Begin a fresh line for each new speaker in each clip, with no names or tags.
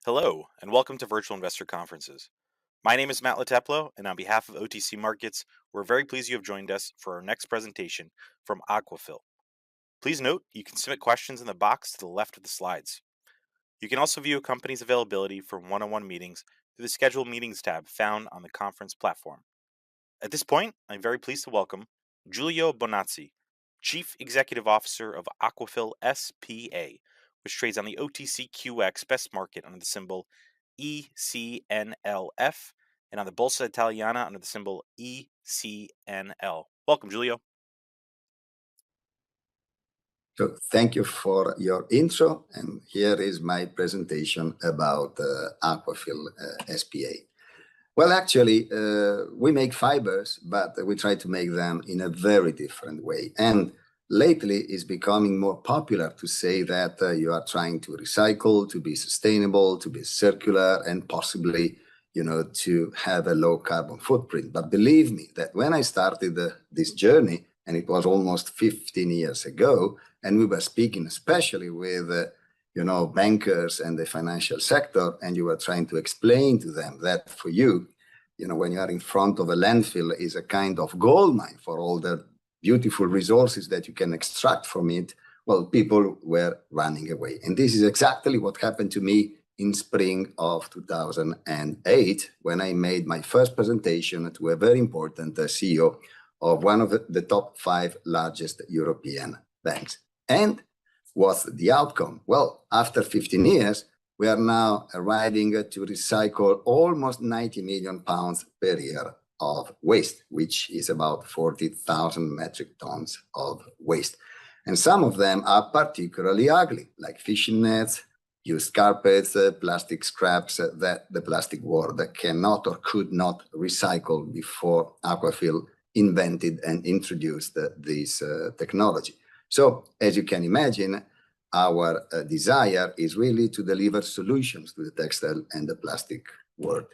Hello, and welcome to Virtual Investor Conferences. My name is Matt Lateplo, and on behalf of OTC Markets, we're very pleased you have joined us for our next presentation from Aquafil. Please note, you can submit questions in the box to the left of the slides. You can also view a company's availability for one-on-one meetings through the Schedule Meetings tab found on the conference platform. At this point, I'm very pleased to welcome Giulio Bonazzi, Chief Executive Officer of Aquafil S.p.A., which trades on the OTCQX Best Market under the symbol ECNLF and on the Borsa Italiana under the symbol ECNL. Welcome, Giulio.
So thank you for your intro, and here is my presentation about Aquafil S.p.A. Well, actually, we make fibers, but we try to make them in a very different way. And lately, it's becoming more popular to say that you are trying to recycle, to be sustainable, to be circular, and possibly, to have a low carbon footprint. But believe me that when I started this journey, and it was almost 15 years ago, and we were speaking especially with bankers and the financial sector, and you were trying to explain to them that for you, when you are in front of a landfill is a kind of gold mine for all the beautiful resources that you can extract from it, well, people were running away. And this is exactly what happened to me in spring of 2008, when I made my first presentation to a very important CEO of one of the top 5 largest European banks. And what's the outcome? Well, after 15 years, we are now arriving to recycle almost 90 million pounds per year of waste, which is about 40,000 metric tons of waste. And some of them are particularly ugly, like fishing nets, used carpets, plastic scraps that the plastic world cannot or could not recycle before Aquafil invented and introduced this technology. So, as you can imagine, our desire is really to deliver solutions to the textile and the plastic world.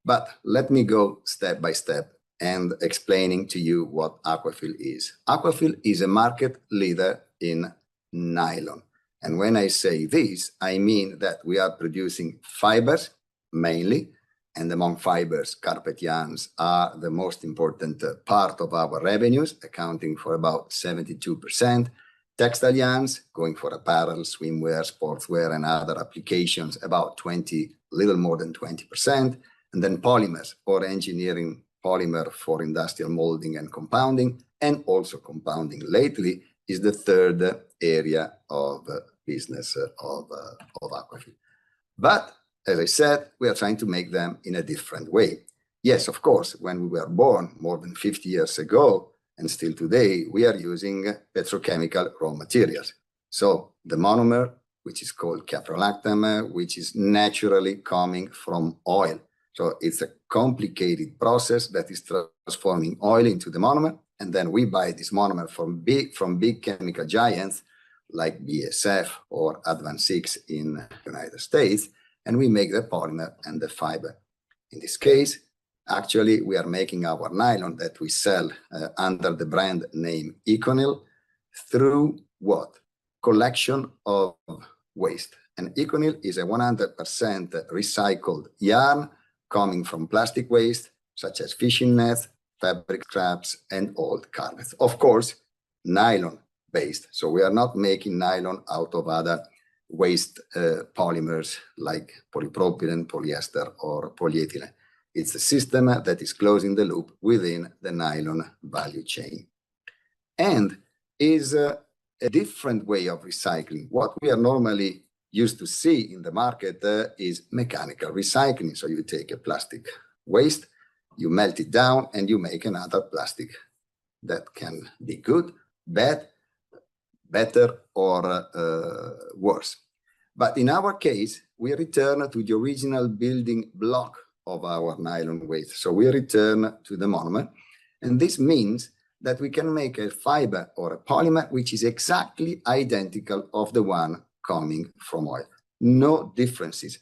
But let me go step by step and explaining to you what Aquafil is. Aquafil is a market leader in nylon. And when I say this, I mean that we are producing fibers mainly, and among fibers, carpet yarns are the most important part of our revenues, accounting for about 72%. Textile yarns, going for apparel, swimwear, sportswear, and other applications, about little more than 20%. And then polymers, or engineering polymer for industrial molding and compounding, and also compounding lately, is the third area of business of Aquafil. But, as I said, we are trying to make them in a different way. Yes, of course, when we were born more than 50 years ago, and still today, we are using petrochemical raw materials. So the monomer, which is called caprolactam, which is naturally coming from oil. So it's a complicated process that is transforming oil into the monomer. And then we buy this monomer from big chemical giants like BASF or Advanced 6 in the United States. And we make the polymer and the fiber. In this case, actually, we are making our nylon that we sell under the brand name ECNL through what? Collection of waste. And ECNL is a 100% recycled yarn coming from plastic waste, such as fishing nets, fabric scraps, and old carpets. Of course, nylon-based. So we are not making nylon out of other waste polymers like polypropylene, polyester, or polyethylene. It's a system that is closing the loop within the nylon value chain. And is a different way of recycling. What we are normally used to see in the market is mechanical recycling. So you take a plastic waste, you melt it down, and you make another plastic that can be good, bad, better, or worse. But in our case, we return to the original building block of our nylon waste. So we return to the monomer, and this means that we can make a fiber or a polymer which is exactly identical of the one coming from oil. No differences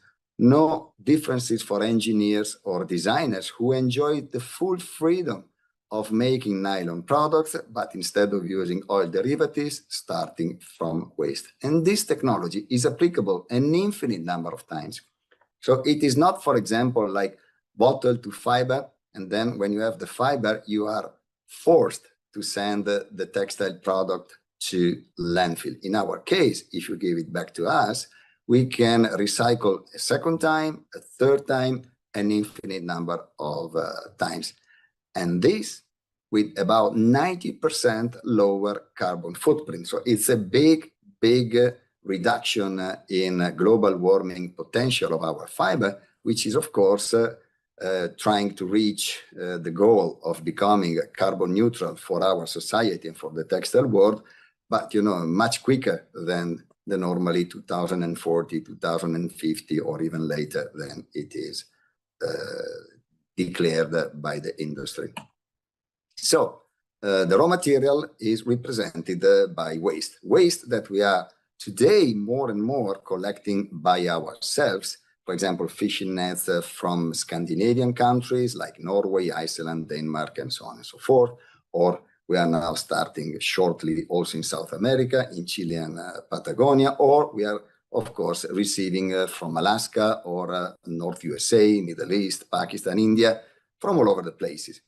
for engineers or designers who enjoy the full freedom of making nylon products, but instead of using oil derivatives, starting from waste. And this technology is applicable an infinite number of times So it is not, for example, like bottle to fiber, and then when you have the fiber, you are forced to send the textile product to landfill. In our case, if you give it back to us, we can recycle a second time, a third time, an infinite number of times. And this with about 90% lower carbon footprint. So it's a big reduction in global warming potential of our fiber, which is, of course, trying to reach the goal of becoming carbon neutral for our society and for the textile world, but much quicker than the normally 2040, 2050, or even later than it is declared by the industry. So the raw material is represented by waste. Waste that we are today more and more collecting by ourselves. For example, fishing nets from Scandinavian countries like Norway, Iceland, Denmark, and so on and so forth. Or we are now starting shortly also in South America, in Chile and Patagonia. Or we are, of course, receiving from Alaska or North USA, Middle East, Pakistan, India, from all over the places.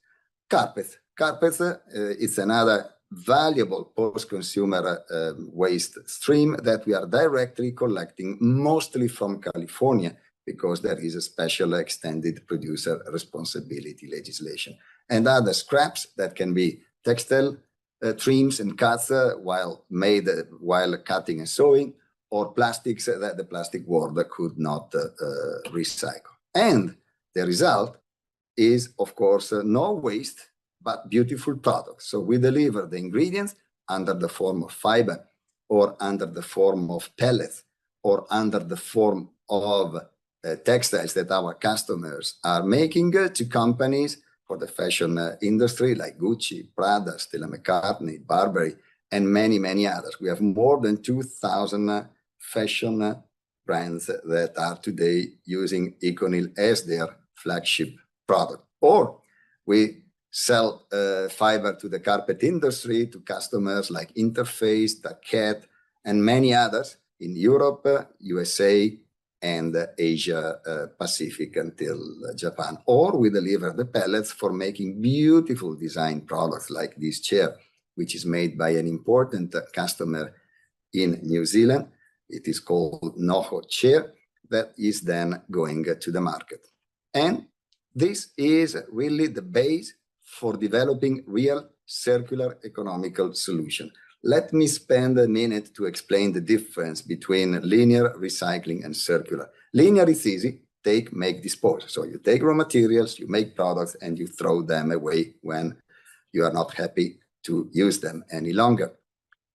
Carpets. Carpets is another valuable post-consumer waste stream that we are directly collecting, mostly from California, because there is a special extended producer responsibility legislation. And other scraps that can be textile trims and cuts while cutting and sewing, or plastics that the plastic world could not recycle. And the result is, of course, no waste, but beautiful products. So we deliver the ingredients under the form of fiber, or under the form of pellets, or under the form of textiles that our customers are making to companies for the fashion industry like Gucci, Prada, Stella McCartney, Burberry, and many, many others. We have more than 2,000 fashion brands that are today using ECNL as their flagship product. Or we sell fiber to the carpet industry, to customers like Interface, Taquet, and many others in Europe, USA, and Asia Pacific until Japan. Or we deliver the pellets for making beautiful design products like this chair, which is made by an important customer in New Zealand. It is called Noho chair, that is then going to the market. And this is really the base for developing real circular economical solution. Let me spend a minute to explain the difference between linear, recycling, and circular. Linear is easy: take, make, dispose. So you take raw materials, you make products, and you throw them away when you are not happy to use them any longer.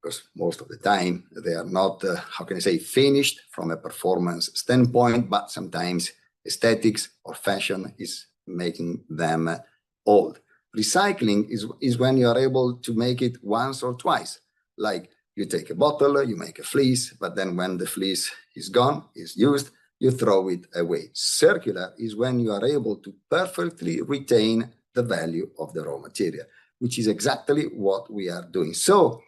Because most of the time they are not, finished from a performance standpoint, but sometimes aesthetics or fashion is making them old. Recycling is when you are able to make it once or twice. Like you take a bottle, you make a fleece, but then when the fleece is gone, is used, you throw it away. Circular is when you are able to perfectly retain the value of the raw material, which is exactly what we are doing. So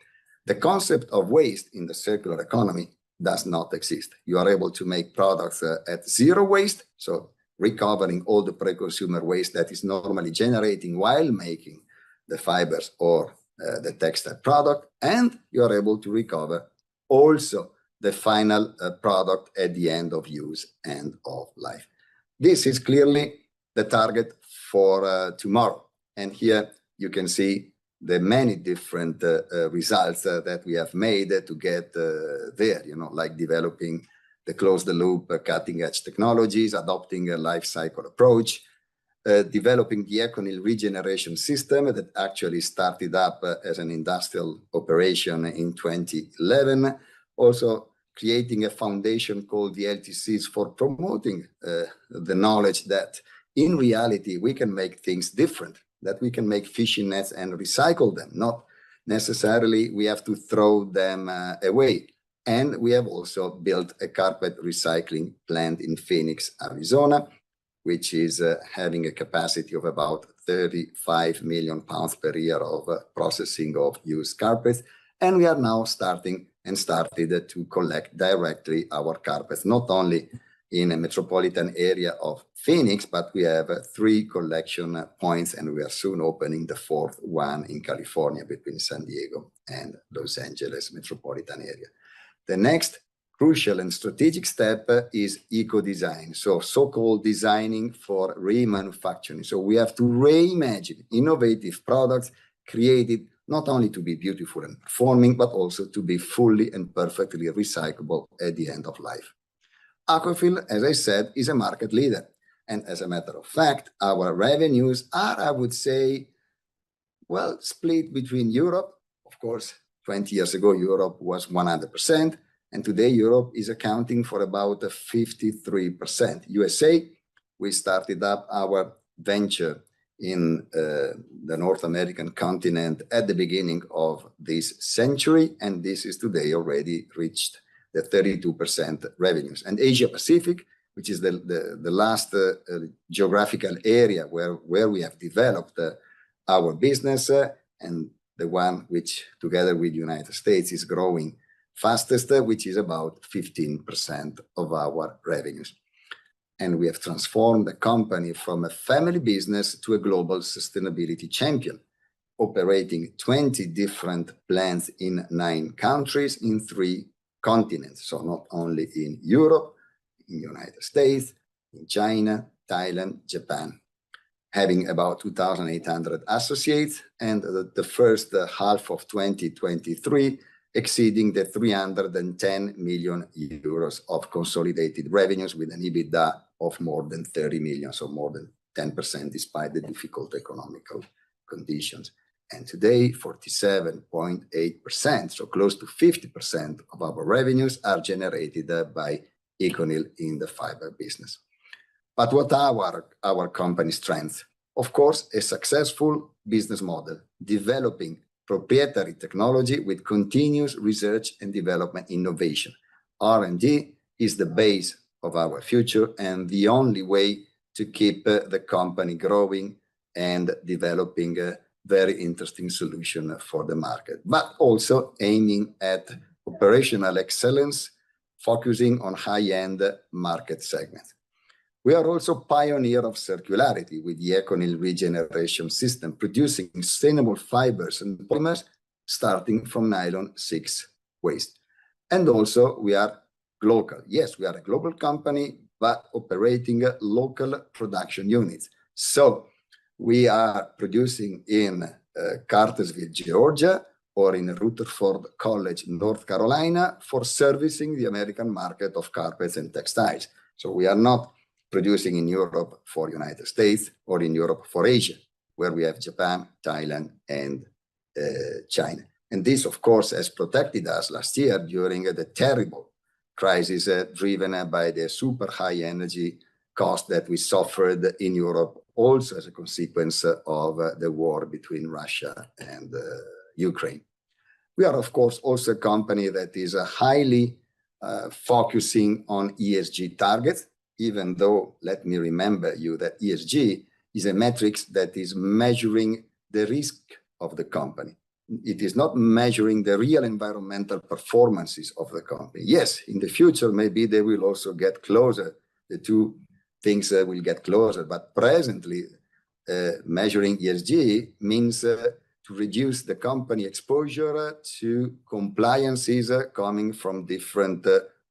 the concept of waste in the circular economy does not exist. You are able to make products at zero waste, so recovering all the pre-consumer waste that is normally generating while making the fibers or the textile product, and you are able to recover also the final product at the end of use and of life. This is clearly the target for tomorrow. And here you can see the many different results that we have made to get there, like developing the closed-the-loop cutting-edge technologies, adopting a life cycle approach, developing the ECNL regeneration system that actually started up as an industrial operation in 2011, also creating a foundation called the LTCs for promoting the knowledge that in reality we can make things different, that we can make fishing nets and recycle them, not necessarily we have to throw them away. And we have also built a carpet recycling plant in Phoenix, Arizona, which is having a capacity of about 35 million pounds per year of processing of used carpets. And we are now started to collect directly our carpets, not only in a metropolitan area of Phoenix, but we have 3 collection points, and we are soon opening the 4th one in California between San Diego and Los Angeles metropolitan area. The next crucial and strategic step is eco-design, so-called designing for remanufacturing. So we have to reimagine innovative products created not only to be beautiful and performing, but also to be fully and perfectly recyclable at the end of life. Aquafil, as I said, is a market leader. And as a matter of fact, our revenues are, I would say, well, split between Europe. Of course, 20 years ago, Europe was 100%. And today, Europe is accounting for about 53%. USA, we started up our venture in the North American continent at the beginning of this century. And this is today already reached the 32% revenues. And Asia Pacific, which is the last geographical area where we have developed our business, and the one which together with the United States is growing fastest, which is about 15% of our revenues. And we have transformed the company from a family business to a global sustainability champion, operating 20 different plants in 9 countries in 3 continents. So not only in Europe, in the United States, in China, Thailand, Japan, having about 2,800 associates, and the first half of 2023 exceeding the 310 million euros of consolidated revenues with an EBITDA of more than 30 million, so more than 10% despite the difficult economical conditions. And today, 47.8%, so close to 50% of our revenues are generated by ECNL in the fiber business. But what are our company's strengths? Of course, a successful business model, developing proprietary technology with continuous research and development innovation. R&D is the base of our future and the only way to keep the company growing and developing a very interesting solution for the market, but also aiming at operational excellence, focusing on high-end market segments. We are also pioneer of circularity with the ECNL regeneration system, producing sustainable fibers and polymers starting from nylon 6 waste. And also we are local. Yes, we are a global company, but operating local production units. So we are producing in Cartersville, Georgia, or in Rutherford College, North Carolina, for servicing the American market of carpets and textiles. So we are not producing in Europe for the United States or in Europe for Asia, where we have Japan, Thailand, and China. And this, of course, has protected us last year during the terrible crisis driven by the super high energy cost that we suffered in Europe, also as a consequence of the war between Russia and Ukraine. We are, of course, also a company that is highly focusing on ESG targets, even though, let me remember you that ESG is a metric that is measuring the risk of the company. It is not measuring the real environmental performances of the company. Yes, in the future, maybe they will also get closer. The two things will get closer, but presently measuring ESG means to reduce the company exposure to compliances coming from different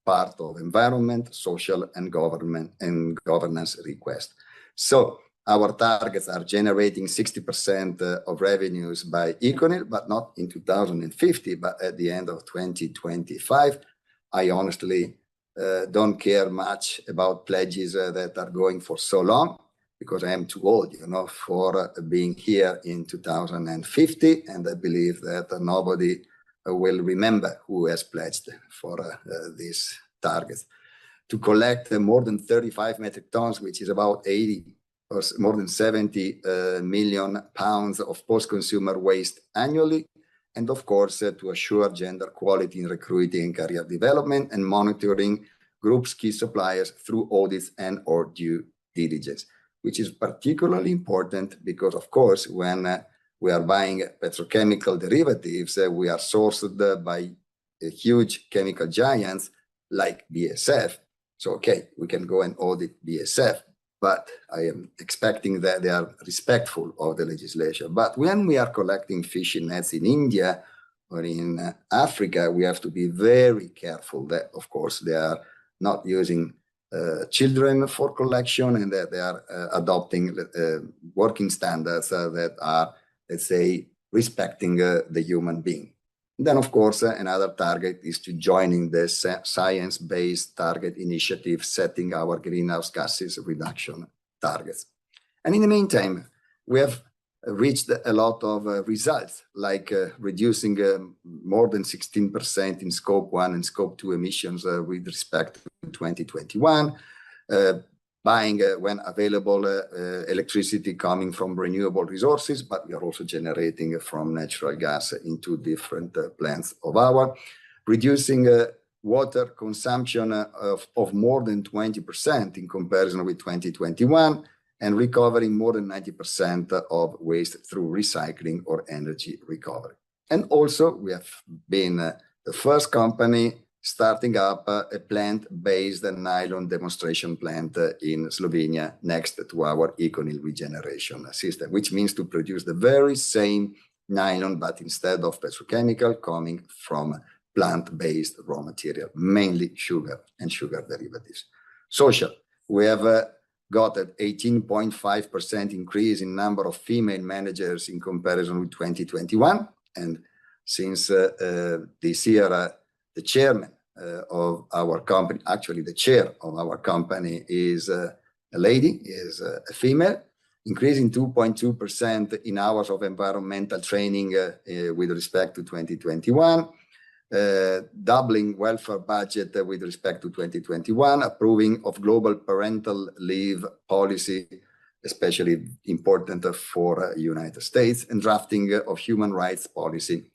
part of environment, social, and governance requests. So our targets are generating 60% of revenues by ECNL, but not in 2050, but at the end of 2025. I honestly don't care much about pledges that are going for so long, because I am too old, for being here in 2050, and I believe that nobody will remember who has pledged for these targets. To collect more than 35 metric tons, which is about 80 or more than 70 million pounds of post-consumer waste annually, and of course to assure gender quality in recruiting and career development and monitoring groups' key suppliers through audits and or due diligence, which is particularly important because, of course, when we are buying petrochemical derivatives, we are sourced by huge chemical giants like BASF, So, okay, we can go and audit BASF, but I am expecting that they are respectful of the legislation. But when we are collecting fishing nets in India or in Africa, we have to be very careful that, of course, they are not using children for collection and that they are adopting working standards that are, let's say, respecting the human being. Then, of course, another target is to joining the science-based target initiative, setting our greenhouse gases reduction targets. And in the meantime, we have reached a lot of results, like reducing more than 16% in Scope 1 and Scope 2 emissions with respect to 2021, buying, when available, electricity coming from renewable resources, but we are also generating from natural gas into different plants of ours, reducing water consumption of more than 20% in comparison with 2021, and recovering more than 90% of waste through recycling or energy recovery. And also, we have been the first company starting up a plant-based nylon demonstration plant in Slovenia next to our ECNL regeneration system, which means to produce the very same nylon, but instead of petrochemical, coming from plant-based raw material, mainly sugar and sugar derivatives. Social, we have got an 18.5% increase in number of female managers in comparison with 2021. And since this year, the chairman of our company, actually the chair of our company is a lady, is a female, increasing 2.2% in hours of environmental training with respect to 2021. Doubling welfare budget with respect to 2021, approving of global parental leave policy, especially important for United States, and drafting of human rights policy,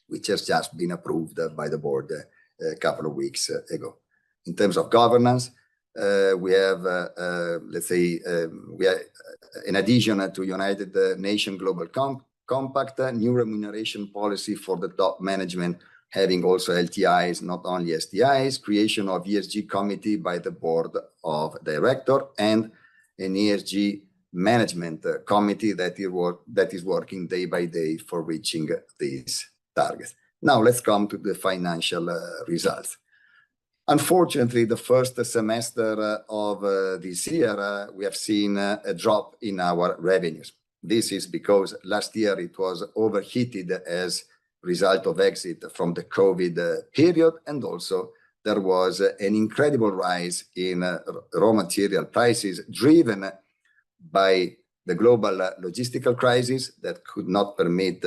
which has just been approved by the board a couple of weeks ago. In terms of governance, we have, let's say, we are, in addition to United Nations Global Compact, new remuneration policy for the top management, having also LTIs, not only STIs, creation of ESG committee by the board of director, and an ESG management committee that is working day by day for reaching these targets. Now let's come to the financial results. Unfortunately, the first semester of this year, we have seen a drop in our revenues. This is because last year it was overheated as result of exit from the COVID period, and also there was an incredible rise in raw material prices driven by the global logistical crisis that could not permit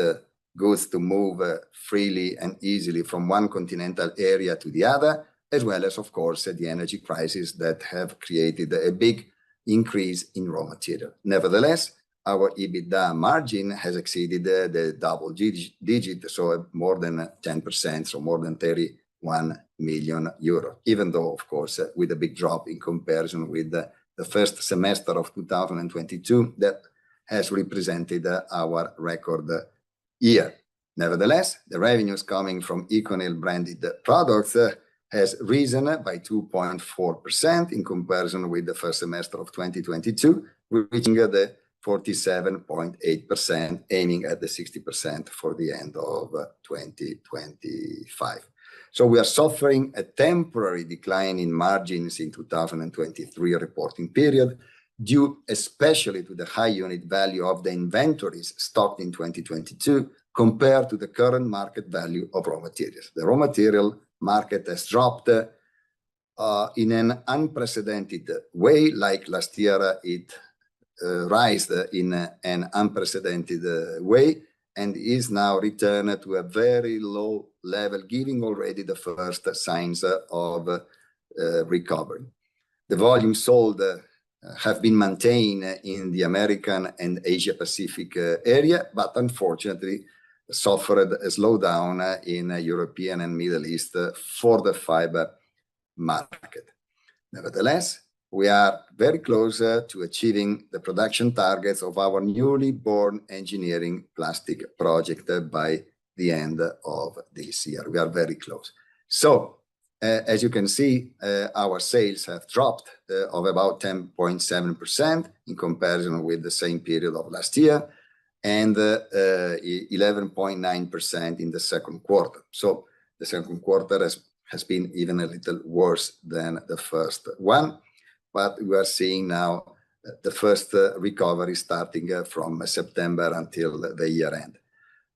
goods to move freely and easily from one continental area to the other, as well as, of course, the energy crisis that have created a big increase in raw material. Nevertheless, our EBITDA margin has exceeded the double digit, so more than 10%, so more than 31 million euro, even though, of course, with a big drop in comparison with the first semester of 2022, that has represented our record year. Nevertheless, the revenues coming from ECNL branded products has risen by 2.4% in comparison with the first semester of 2022, reaching the 47.8%, aiming at the 60% for the end of 2025. So we are suffering a temporary decline in margins in 2023 reporting period, due especially to the high unit value of the inventories stocked in 2022 compared to the current market value of raw materials. The raw material market has dropped in an unprecedented way, like last year it rise in an unprecedented way, and is now returned to a very low level, giving already the first signs of recovery. The volume sold have been maintained in the American and Asia Pacific area, but unfortunately suffered a slowdown in European and Middle East for the fiber market. Nevertheless, we are very close to achieving the production targets of our newly born engineering plastic project by the end of this year. We are very close. So, As you can see, our sales have dropped of about 10.7% in comparison with the same period of last year, and 11.9% in the second quarter. So the second quarter has been even a little worse than the first one, but we are seeing now the first recovery starting from September until the year end.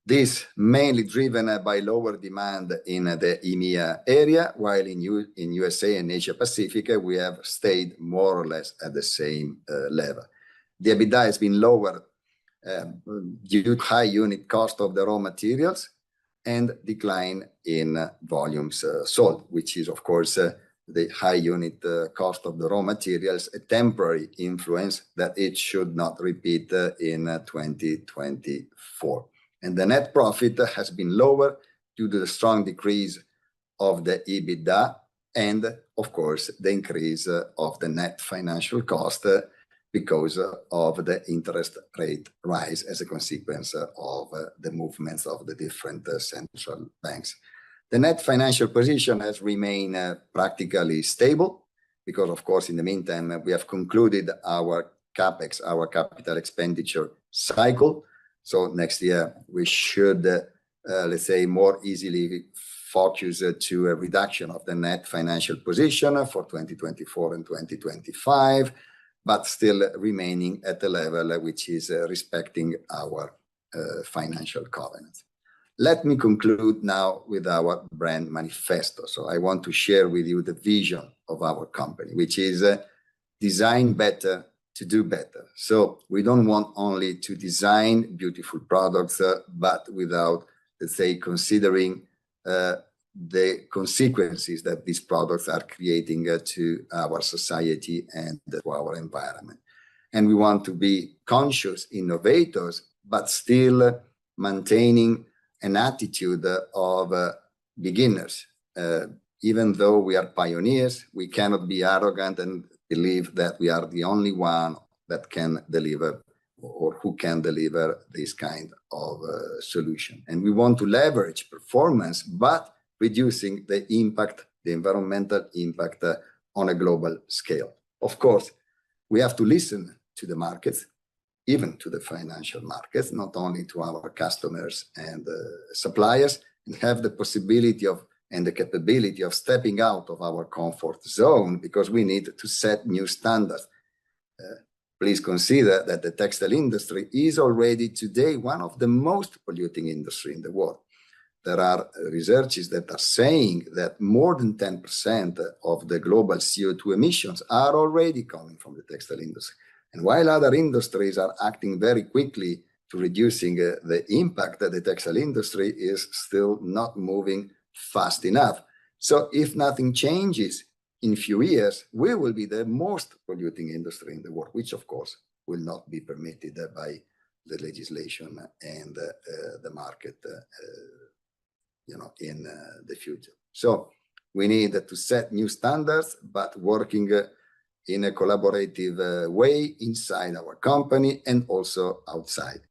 This mainly driven by lower demand in the EMEA area, while in USA and Asia Pacific, we have stayed more or less at the same level. The EBITDA has been lower due to high unit cost of the raw materials and decline in volumes sold, which is, of course, the high unit cost of the raw materials, a temporary influence that it should not repeat in 2024. And the net profit has been lower due to the strong decrease of the EBITDA and, of course, the increase of the net financial cost because of the interest rate rise as a consequence of the movements of the different central banks. The net financial position has remained practically stable because, of course, in the meantime, we have concluded our CapEx, our capital expenditure cycle. So next year, we should, let's say, more easily focus to a reduction of the net financial position for 2024 and 2025, but still remaining at the level which is respecting our financial covenants. Let me conclude now with our brand manifesto. So I want to share with you the vision of our company, which is design better to do better. So we don't want only to design beautiful products, but without, let's say, considering the consequences that these products are creating to our society and to our environment. And we want to be conscious innovators, but still maintaining an attitude of beginners. Even though we are pioneers, we cannot be arrogant and believe that we are the only one that can deliver or who can deliver this kind of solution. And we want to leverage performance, but reducing the impact, the environmental impact on a global scale. Of course, we have to listen to the markets, even to the financial markets, not only to our customers and suppliers, and have the possibility of and the capability of stepping out of our comfort zone because we need to set new standards. Please consider that the textile industry is already today one of the most polluting industries in the world. There are researches that are saying that more than 10% of the global CO2 emissions are already coming from the textile industry. And while other industries are acting very quickly to reducing the impact, that the textile industry is still not moving fast enough. So if nothing changes in a few years, we will be the most polluting industry in the world, which of course will not be permitted by the legislation and the market, in the future. So we need to set new standards, but working in a collaborative way inside our company and also outside.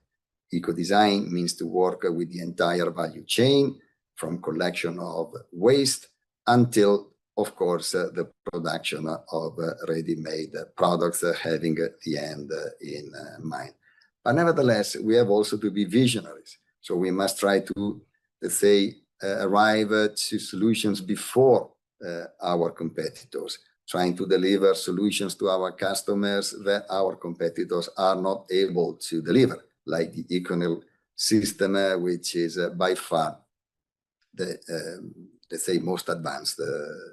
Eco-design means to work with the entire value chain, from collection of waste until, of course, the production of ready-made products, having the end in mind. But nevertheless, we have also to be visionaries. So we must try to, let's say, arrive to solutions before our competitors, trying to deliver solutions to our customers that our competitors are not able to deliver, like the ECNL system, which is by far the, let's say, most advanced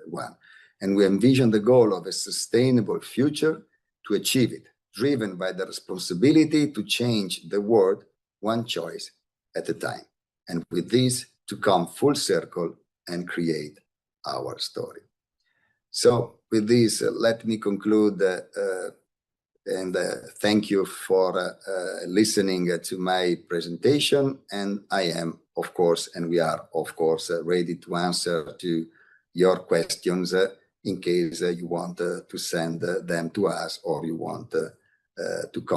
one. And we envision the goal of a sustainable future to achieve it, driven by the responsibility to change the world one choice at a time. And with this, to come full circle and create our story. So with this, let me conclude and thank you for listening to my presentation. And I am, of course, and we are, of course, ready to answer to your questions in case you want to send them to us or you want to comment.